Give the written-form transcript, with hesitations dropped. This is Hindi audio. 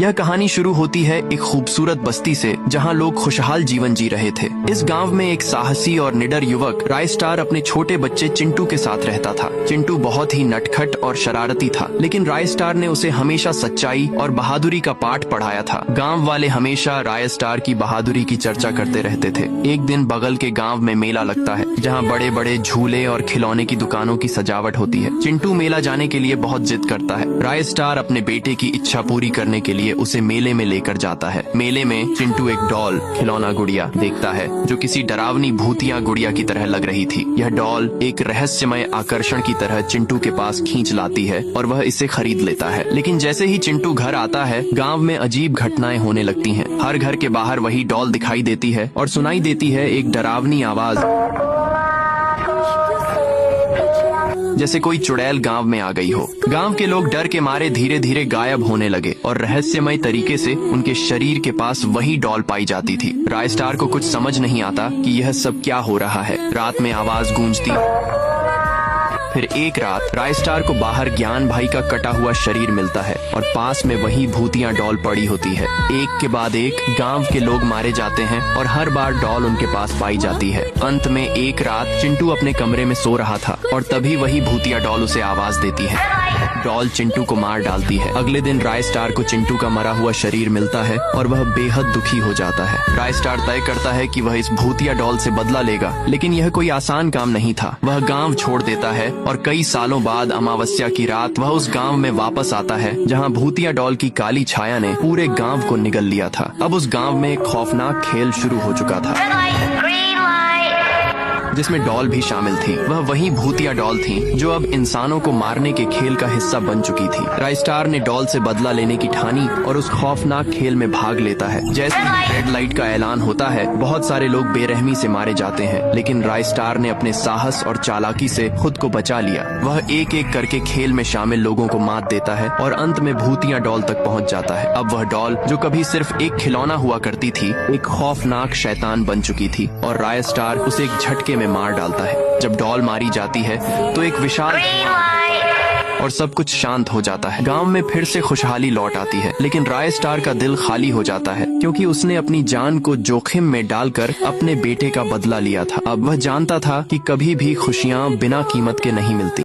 यह कहानी शुरू होती है एक खूबसूरत बस्ती से जहां लोग खुशहाल जीवन जी रहे थे। इस गांव में एक साहसी और निडर युवक रायस्टार अपने छोटे बच्चे चिंटू के साथ रहता था। चिंटू बहुत ही नटखट और शरारती था, लेकिन रायस्टार ने उसे हमेशा सच्चाई और बहादुरी का पाठ पढ़ाया था। गाँव वाले हमेशा रायस्टार की बहादुरी की चर्चा करते रहते थे। एक दिन बगल के गाँव में मेला लगता है, जहाँ बड़े बड़े झूले और खिलौने की दुकानों की सजावट होती है। चिंटू मेला जाने के लिए बहुत जिद करता है। रायस्टार अपने बेटे की इच्छा पूरी करने के लिए उसे मेले में लेकर जाता है। मेले में चिंटू एक डॉल खिलौना गुड़िया देखता है जो किसी डरावनी भूतिया गुड़िया की तरह लग रही थी। यह डॉल एक रहस्यमय आकर्षण की तरह चिंटू के पास खींच लाती है और वह इसे खरीद लेता है। लेकिन जैसे ही चिंटू घर आता है, गांव में अजीब घटनाएं होने लगती हैं। हर घर के बाहर वही डॉल दिखाई देती है और सुनाई देती है एक डरावनी आवाज, जैसे कोई चुड़ैल गांव में आ गई हो। गांव के लोग डर के मारे धीरे धीरे गायब होने लगे और रहस्यमय तरीके से उनके शरीर के पास वही डॉल पाई जाती थी। रायस्टार को कुछ समझ नहीं आता कि यह सब क्या हो रहा है। रात में आवाज गूंजती। फिर एक रात रायस्टार को बाहर ज्ञान भाई का कटा हुआ शरीर मिलता है और पास में वही भूतिया डॉल पड़ी होती है। एक के बाद एक गांव के लोग मारे जाते हैं और हर बार डॉल उनके पास पाई जाती है। अंत में एक रात चिंटू अपने कमरे में सो रहा था और तभी वही भूतिया डॉल उसे आवाज देती है। डॉल चिंटू को मार डालती है। अगले दिन रायस्टार को चिंटू का मरा हुआ शरीर मिलता है और वह बेहद दुखी हो जाता है। रायस्टार तय करता है कि वह इस भूतिया डॉल से बदला लेगा, लेकिन यह कोई आसान काम नहीं था। वह गांव छोड़ देता है और कई सालों बाद अमावस्या की रात वह उस गांव में वापस आता है जहां भूतिया डॉल की काली छाया ने पूरे गांव को निगल लिया था। अब उस गांव में एक खौफनाक खेल शुरू हो चुका था, जिसमें डॉल भी शामिल थी। वह वही भूतिया डॉल थी जो अब इंसानों को मारने के खेल का हिस्सा बन चुकी थी। रायस्टार ने डॉल से बदला लेने की ठानी और उस खौफनाक खेल में भाग लेता है। जैसे ही रेड लाइट का ऐलान होता है, बहुत सारे लोग बेरहमी से मारे जाते हैं, लेकिन रायस्टार ने अपने साहस और चालाकी से खुद को बचा लिया। वह एक एक करके खेल में शामिल लोगों को मात देता है और अंत में भूतिया डॉल तक पहुंच जाता है। अब वह डॉल, जो कभी सिर्फ एक खिलौना हुआ करती थी, एक खौफनाक शैतान बन चुकी थी और रायस्टार उसे एक झटके में मार डालता है। जब डॉल मारी जाती है तो एक विशाल और सब कुछ शांत हो जाता है। गांव में फिर से खुशहाली लौट आती है, लेकिन रायस्टार का दिल खाली हो जाता है क्योंकि उसने अपनी जान को जोखिम में डालकर अपने बेटे का बदला लिया था। अब वह जानता था कि कभी भी खुशियां बिना कीमत के नहीं मिलती।